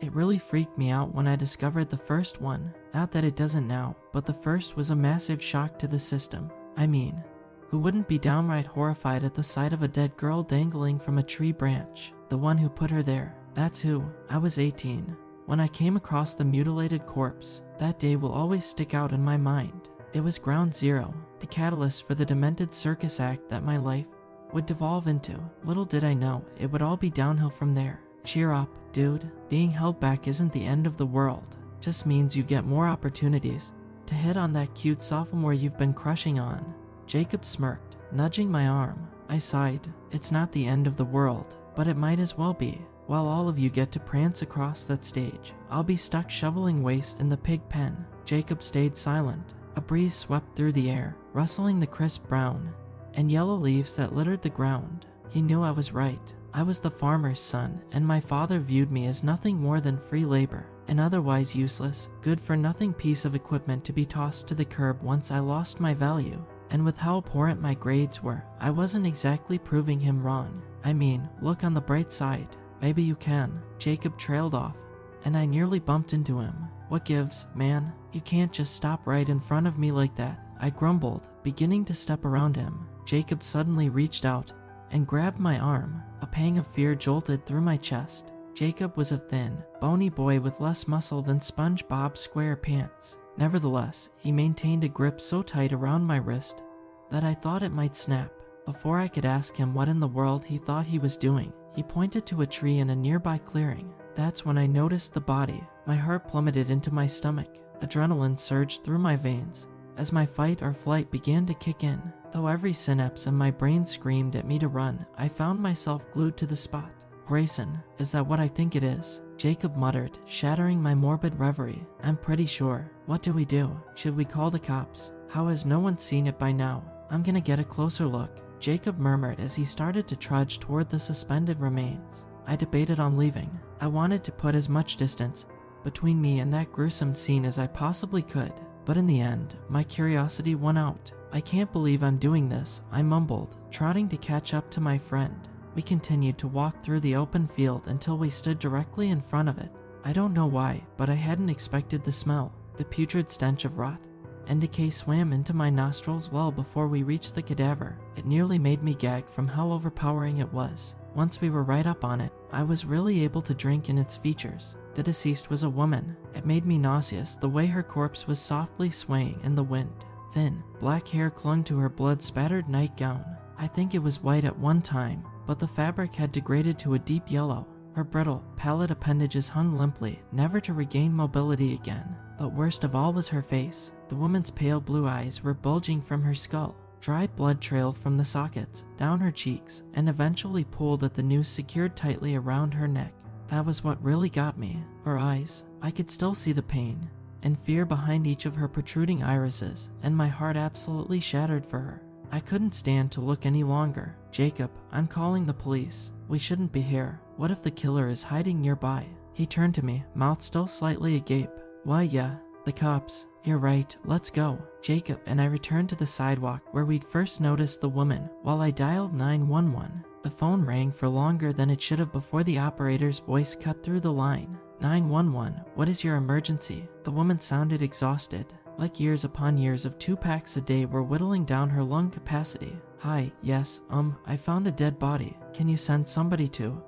It really freaked me out when I discovered the first one. Not that it doesn't now, but the first was a massive shock to the system. I mean, who wouldn't be downright horrified at the sight of a dead girl dangling from a tree branch? The one who put her there. That's who. I was 18 when I came across the mutilated corpse. That day will always stick out in my mind. It was ground zero, the catalyst for the demented circus act that my life would devolve into. Little did I know, it would all be downhill from there. Cheer up, dude. Being held back isn't the end of the world. Just means you get more opportunities to hit on that cute sophomore you've been crushing on. Jacob smirked, nudging my arm. I sighed. It's not the end of the world, but it might as well be. While all of you get to prance across that stage, I'll be stuck shoveling waste in the pig pen. Jacob stayed silent. A breeze swept through the air, rustling the crisp brown and yellow leaves that littered the ground. He knew I was right. I was the farmer's son, and my father viewed me as nothing more than free labor, an otherwise useless, good-for-nothing piece of equipment to be tossed to the curb once I lost my value. And with how abhorrent my grades were, I wasn't exactly proving him wrong. I mean, look on the bright side. Maybe you can. Jacob trailed off, and I nearly bumped into him. What gives, man? You can't just stop right in front of me like that, I grumbled, beginning to step around him. Jacob suddenly reached out and grabbed my arm. A pang of fear jolted through my chest. Jacob was a thin, bony boy with less muscle than SpongeBob SquarePants. Nevertheless, he maintained a grip so tight around my wrist that I thought it might snap. Before I could ask him what in the world he thought he was doing, he pointed to a tree in a nearby clearing. That's when I noticed the body. My heart plummeted into my stomach. Adrenaline surged through my veins as my fight or flight began to kick in. Though every synapse in my brain screamed at me to run, I found myself glued to the spot. Grayson, is that what I think it is? Jacob muttered, shattering my morbid reverie. I'm pretty sure. What do we do? Should we call the cops? How has no one seen it by now? I'm gonna get a closer look, Jacob murmured as he started to trudge toward the suspended remains. I debated on leaving. I wanted to put as much distance between me and that gruesome scene as I possibly could. But in the end, my curiosity won out. I can't believe I'm doing this, I mumbled, trotting to catch up to my friend. We continued to walk through the open field until we stood directly in front of it. I don't know why, but I hadn't expected the smell. The putrid stench of rot and decay swam into my nostrils well before we reached the cadaver. It nearly made me gag from how overpowering it was. Once we were right up on it, I was really able to drink in its features. The deceased was a woman. It made me nauseous the way her corpse was softly swaying in the wind. Thin, black hair clung to her blood-spattered nightgown. I think it was white at one time, but the fabric had degraded to a deep yellow. Her brittle, pallid appendages hung limply, never to regain mobility again. But worst of all was her face. The woman's pale blue eyes were bulging from her skull. Dried blood trailed from the sockets, down her cheeks, and eventually pooled at the noose secured tightly around her neck. That was what really got me. Her eyes. I could still see the pain and fear behind each of her protruding irises, and my heart absolutely shattered for her. I couldn't stand to look any longer. Jacob, I'm calling the police. We shouldn't be here. What if the killer is hiding nearby? He turned to me, mouth still slightly agape. Why, yeah, the cops. You're right, let's go. Jacob and I returned to the sidewalk where we'd first noticed the woman while I dialed 911. The phone rang for longer than it should have before the operator's voice cut through the line. 911, what is your emergency? The woman sounded exhausted, like years upon years of 2 packs a day were whittling down her lung capacity. Hi, yes, I found a dead body. Can you send somebody to,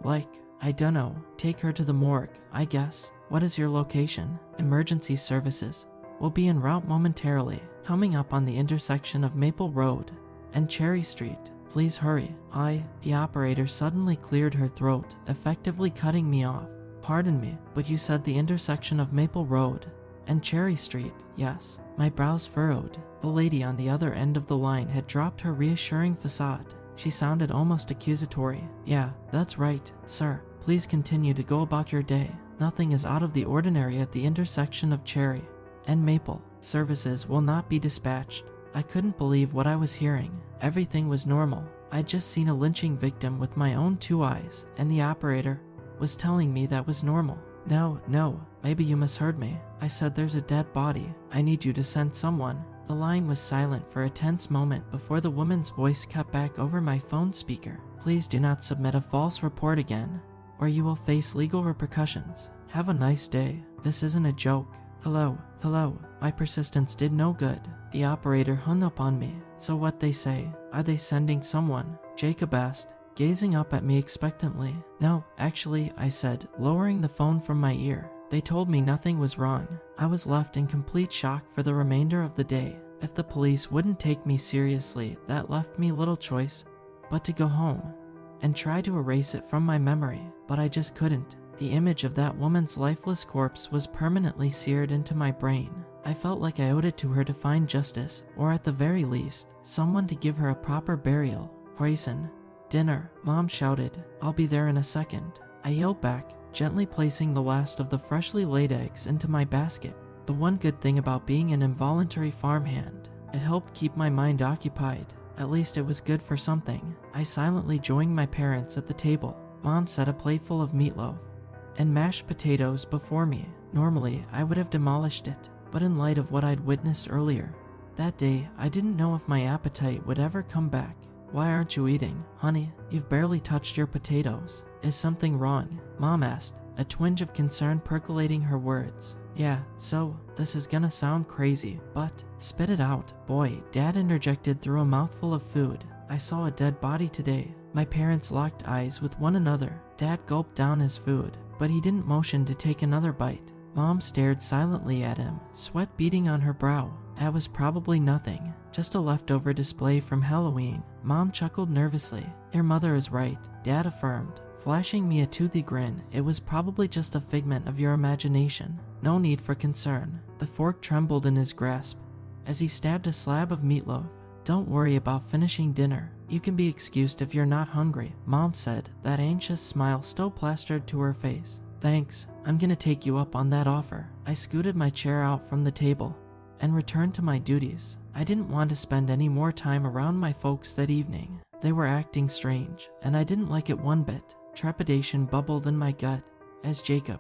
I dunno, take her to the morgue, I guess. What is your location? Emergency services will be en route momentarily, coming up on the intersection of Maple Road and Cherry Street. Please hurry. The operator suddenly cleared her throat, effectively cutting me off. Pardon me, but you said the intersection of Maple Road and Cherry Street, yes. My brows furrowed. The lady on the other end of the line had dropped her reassuring facade. She sounded almost accusatory. Yeah, that's right, sir. Please continue to go about your day. Nothing is out of the ordinary at the intersection of Cherry and Maple. Services will not be dispatched. I couldn't believe what I was hearing. Everything was normal. I'd just seen a lynching victim with my own 2 eyes, and the operator was telling me that was normal. No, maybe you misheard me. I said there's a dead body. I need you to send someone. The line was silent for a tense moment before the woman's voice cut back over my phone speaker. Please do not submit a false report again. or you will face legal repercussions. Have a nice day. This isn't a joke. Hello, hello. My persistence did no good. The operator hung up on me. So what they say? Are they sending someone? Jacob asked, gazing up at me expectantly. No, actually, I said, lowering the phone from my ear. They told me nothing was wrong. I was left in complete shock for the remainder of the day. If the police wouldn't take me seriously, that left me little choice but to go home and try to erase it from my memory. But I just couldn't. The image of that woman's lifeless corpse was permanently seared into my brain. I felt like I owed it to her to find justice, or at the very least, someone to give her a proper burial. Grayson, dinner, Mom shouted. I'll be there in a second. I yelled back, gently placing the last of the freshly laid eggs into my basket. The one good thing about being an involuntary farmhand, it helped keep my mind occupied. At least it was good for something. I silently joined my parents at the table. Mom set a plate full of meatloaf and mashed potatoes before me. Normally, I would have demolished it, but in light of what I'd witnessed earlier that day, I didn't know if my appetite would ever come back. Why aren't you eating, honey? You've barely touched your potatoes. Is something wrong? Mom asked, a twinge of concern percolating her words. Yeah, so, this is gonna sound crazy, but spit it out, boy, Dad interjected through a mouthful of food. I saw a dead body today. My parents locked eyes with one another. Dad gulped down his food, but he didn't motion to take another bite. Mom stared silently at him, sweat beading on her brow. That was probably nothing, just a leftover display from Halloween. Mom chuckled nervously. Your mother is right, Dad affirmed, flashing me a toothy grin. It was probably just a figment of your imagination. No need for concern. The fork trembled in his grasp as he stabbed a slab of meatloaf. Don't worry about finishing dinner. You can be excused if you're not hungry, Mom said, that anxious smile still plastered to her face. Thanks, I'm gonna take you up on that offer. I scooted my chair out from the table and returned to my duties. I didn't want to spend any more time around my folks that evening. They were acting strange, and I didn't like it one bit. Trepidation bubbled in my gut as Jacob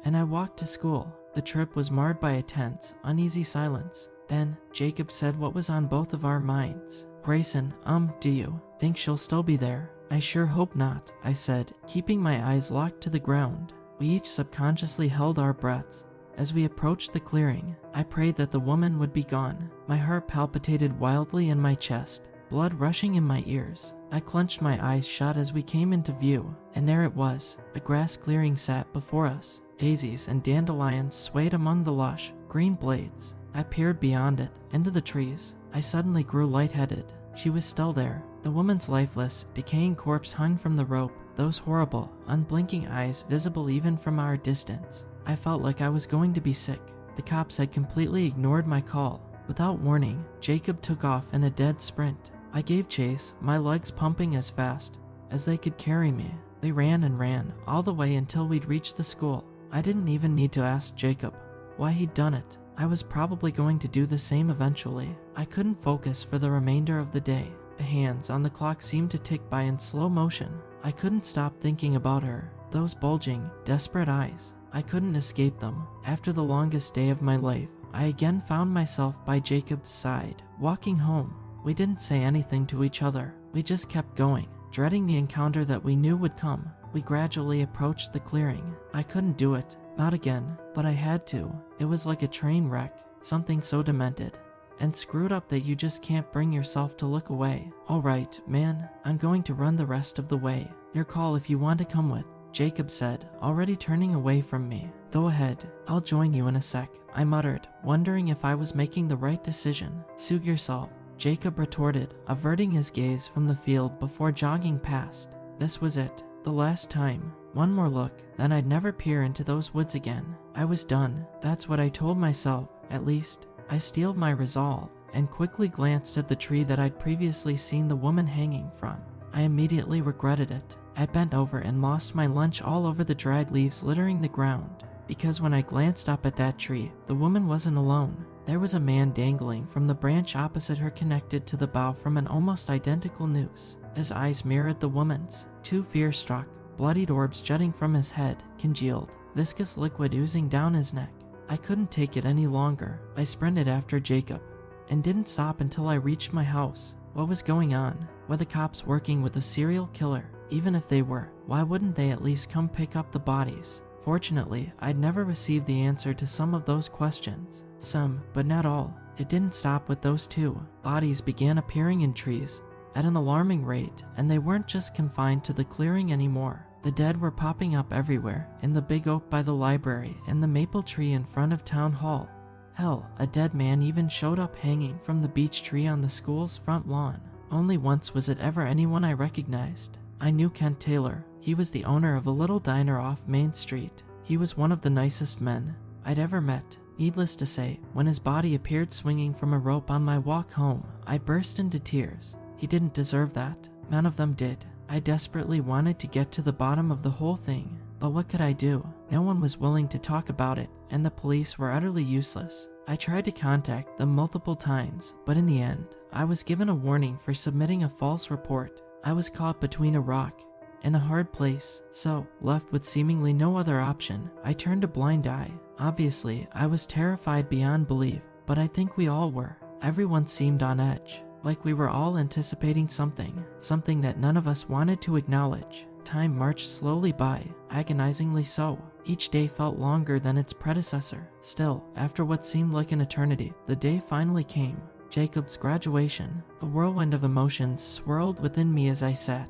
and I walked to school. The trip was marred by a tense, uneasy silence. Then, Jacob said what was on both of our minds. Grayson, do you think she'll still be there? I sure hope not, I said, keeping my eyes locked to the ground. We each subconsciously held our breaths as we approached the clearing. I prayed that the woman would be gone. My heart palpitated wildly in my chest, blood rushing in my ears. I clenched my eyes shut as we came into view, and there it was. A grass clearing sat before us. Daisies and dandelions swayed among the lush, green blades. I peered beyond it, into the trees. I suddenly grew lightheaded. She was still there. The woman's lifeless, decaying corpse hung from the rope, those horrible, unblinking eyes visible even from our distance. I felt like I was going to be sick. The cops had completely ignored my call. Without warning, Jacob took off in a dead sprint. I gave chase, my legs pumping as fast as they could carry me. They ran and ran, all the way until we'd reached the school. I didn't even need to ask Jacob why he'd done it. I was probably going to do the same eventually. I couldn't focus for the remainder of the day. The hands on the clock seemed to tick by in slow motion. I couldn't stop thinking about her. Those bulging, desperate eyes. I couldn't escape them. After the longest day of my life, I again found myself by Jacob's side, walking home. We didn't say anything to each other. We just kept going, dreading the encounter that we knew would come. We gradually approached the clearing. I couldn't do it. Not again. But I had to. It was like a train wreck. Something so demented and screwed up that you just can't bring yourself to look away. Alright, man. I'm going to run the rest of the way. Your call if you want to come with, Jacob said, already turning away from me. Go ahead. I'll join you in a sec, I muttered, wondering if I was making the right decision. Suit yourself, Jacob retorted, averting his gaze from the field before jogging past. This was it. The last time. One more look, then I'd never peer into those woods again. I was done. That's what I told myself, at least. I steeled my resolve and quickly glanced at the tree that I'd previously seen the woman hanging from. I immediately regretted it. I bent over and lost my lunch all over the dried leaves littering the ground. Because when I glanced up at that tree, the woman wasn't alone. There was a man dangling from the branch opposite her, connected to the bough from an almost identical noose. His eyes mirrored the woman's. Two fear-struck, bloodied orbs jutting from his head, congealed, viscous liquid oozing down his neck. I couldn't take it any longer. I sprinted after Jacob and didn't stop until I reached my house. What was going on? Were the cops working with a serial killer? Even if they were, why wouldn't they at least come pick up the bodies? Fortunately, I'd never received the answer to some of those questions. Some, but not all. It didn't stop with those two. Bodies began appearing in trees at an alarming rate, and they weren't just confined to the clearing anymore. The dead were popping up everywhere, in the big oak by the library and the maple tree in front of town hall. Hell, a dead man even showed up hanging from the beech tree on the school's front lawn. Only once was it ever anyone I recognized. I knew Kent Taylor. He was the owner of a little diner off Main Street. He was one of the nicest men I'd ever met. Needless to say, when his body appeared swinging from a rope on my walk home, I burst into tears. He didn't deserve that. None of them did. I desperately wanted to get to the bottom of the whole thing. But what could I do? No one was willing to talk about it, and the police were utterly useless. I tried to contact them multiple times, but in the end, I was given a warning for submitting a false report. I was caught between a rock and a hard place, so, left with seemingly no other option, I turned a blind eye. Obviously, I was terrified beyond belief, but I think we all were. Everyone seemed on edge, like we were all anticipating something that none of us wanted to acknowledge. Time marched slowly by, agonizingly so. Each day felt longer than its predecessor. Still, after what seemed like an eternity, the day finally came. Jacob's graduation. A whirlwind of emotions swirled within me as I sat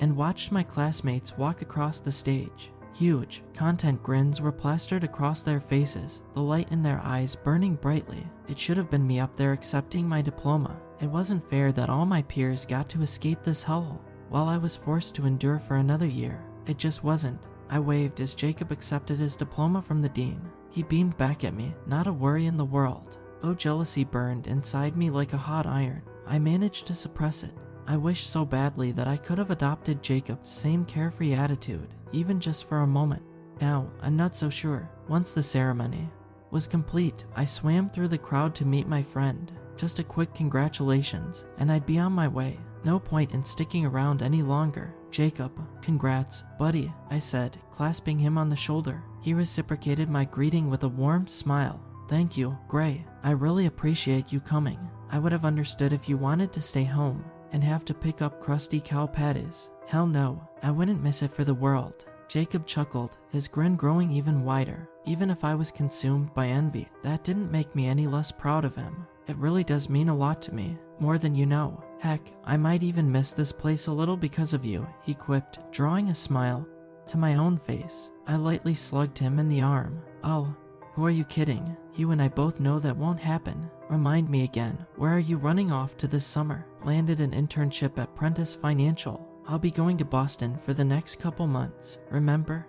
and watched my classmates walk across the stage. Huge, content grins were plastered across their faces, the light in their eyes burning brightly. It should have been me up there accepting my diploma. It wasn't fair that all my peers got to escape this hellhole, while I was forced to endure for another year. It just wasn't. I waved as Jacob accepted his diploma from the dean. He beamed back at me, not a worry in the world. Though jealousy burned inside me like a hot iron, I managed to suppress it. I wished so badly that I could have adopted Jacob's same carefree attitude, even just for a moment. Now, I'm not so sure. Once the ceremony was complete, I swam through the crowd to meet my friend. Just a quick congratulations, and I'd be on my way. No point in sticking around any longer. Jacob, congrats, buddy, I said, clasping him on the shoulder. He reciprocated my greeting with a warm smile. Thank you, Gray. I really appreciate you coming. I would have understood if you wanted to stay home and have to pick up crusty cow patties. Hell no, I wouldn't miss it for the world. Jacob chuckled, his grin growing even wider. Even if I was consumed by envy, that didn't make me any less proud of him. It really does mean a lot to me, more than you know. Heck, I might even miss this place a little because of you, he quipped, drawing a smile to my own face. I lightly slugged him in the arm. Oh, who are you kidding? You and I both know that won't happen. Remind me again, where are you running off to this summer? Landed an internship at Prentice Financial. I'll be going to Boston for the next couple months, remember?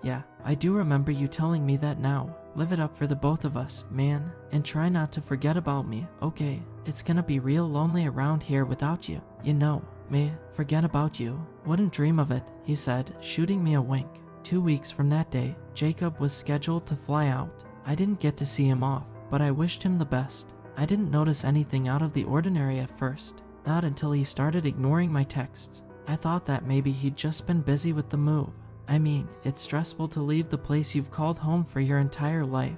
Yeah, I do remember you telling me that now. Live it up for the both of us, man, and try not to forget about me, okay? It's gonna be real lonely around here without you, you know. Me, forget about you. Wouldn't dream of it, he said, shooting me a wink. 2 weeks from that day, Jacob was scheduled to fly out. I didn't get to see him off, but I wished him the best. I didn't notice anything out of the ordinary at first, not until he started ignoring my texts. I thought that maybe he'd just been busy with the move. I mean, it's stressful to leave the place you've called home for your entire life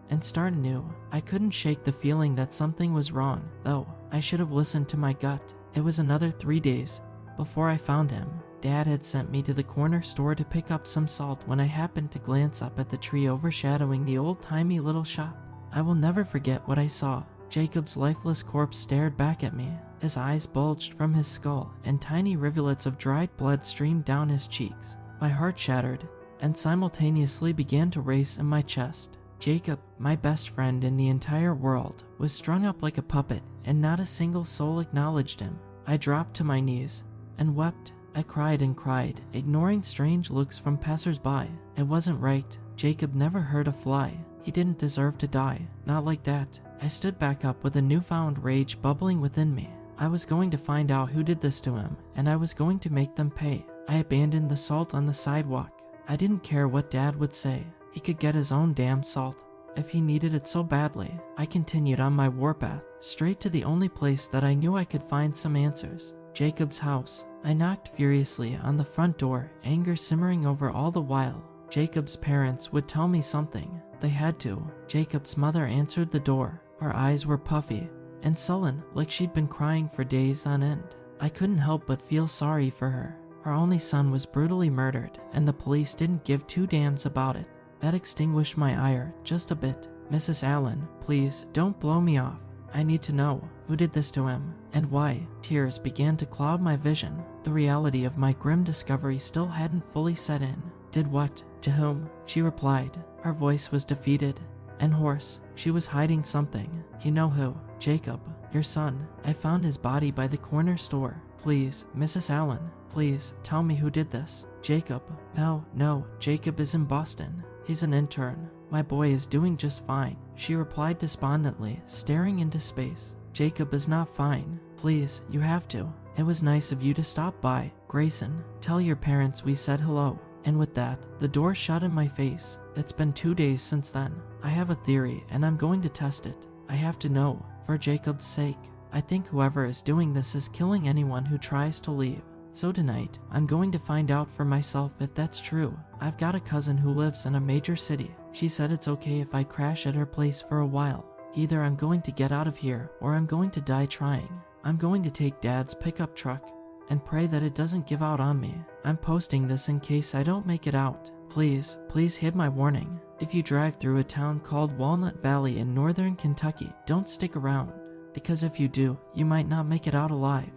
and start new. I couldn't shake the feeling that something was wrong, though. I should have listened to my gut. It was another 3 days before I found him. Dad had sent me to the corner store to pick up some salt when I happened to glance up at the tree overshadowing the old-timey little shop. I will never forget what I saw. Jacob's lifeless corpse stared back at me. His eyes bulged from his skull, and tiny rivulets of dried blood streamed down his cheeks. My heart shattered, and simultaneously began to race in my chest. Jacob, my best friend in the entire world, was strung up like a puppet, and not a single soul acknowledged him. I dropped to my knees and wept. I cried and cried, ignoring strange looks from passers-by. It wasn't right. Jacob never hurt a fly. He didn't deserve to die. Not like that. I stood back up with a newfound rage bubbling within me. I was going to find out who did this to him, and I was going to make them pay. I abandoned the salt on the sidewalk. I didn't care what Dad would say. He could get his own damn salt if he needed it so badly. I continued on my warpath, straight to the only place that I knew I could find some answers. Jacob's house. I knocked furiously on the front door, anger simmering over all the while. Jacob's parents would tell me something. They had to. Jacob's mother answered the door. Her eyes were puffy and sullen, like she'd been crying for days on end. I couldn't help but feel sorry for her. Her only son was brutally murdered, and the police didn't give two damns about it. That extinguished my ire just a bit. Mrs. Allen, please don't blow me off. I need to know who did this to him and why. Tears began to cloud my vision. The reality of my grim discovery still hadn't fully set in. Did what? To whom? She replied. Her voice was defeated and hoarse. She was hiding something. You know who? Jacob, your son. I found his body by the corner store. Please, Mrs. Allen, please tell me who did this. Jacob. No, Jacob is in Boston. He's an intern. My boy is doing just fine, she replied despondently, staring into space. Jacob is not fine. Please, you have to. It was nice of you to stop by. Grayson, tell your parents we said hello. And with that, the door shut in my face. It's been 2 days since then. I have a theory, and I'm going to test it. I have to know, for Jacob's sake. I think whoever is doing this is killing anyone who tries to leave. So tonight, I'm going to find out for myself if that's true. I've got a cousin who lives in a major city. She said it's okay if I crash at her place for a while. Either I'm going to get out of here, or I'm going to die trying. I'm going to take Dad's pickup truck and pray that it doesn't give out on me. I'm posting this in case I don't make it out. Please heed my warning. If you drive through a town called Walnut Valley in northern Kentucky, don't stick around. Because if you do, you might not make it out alive.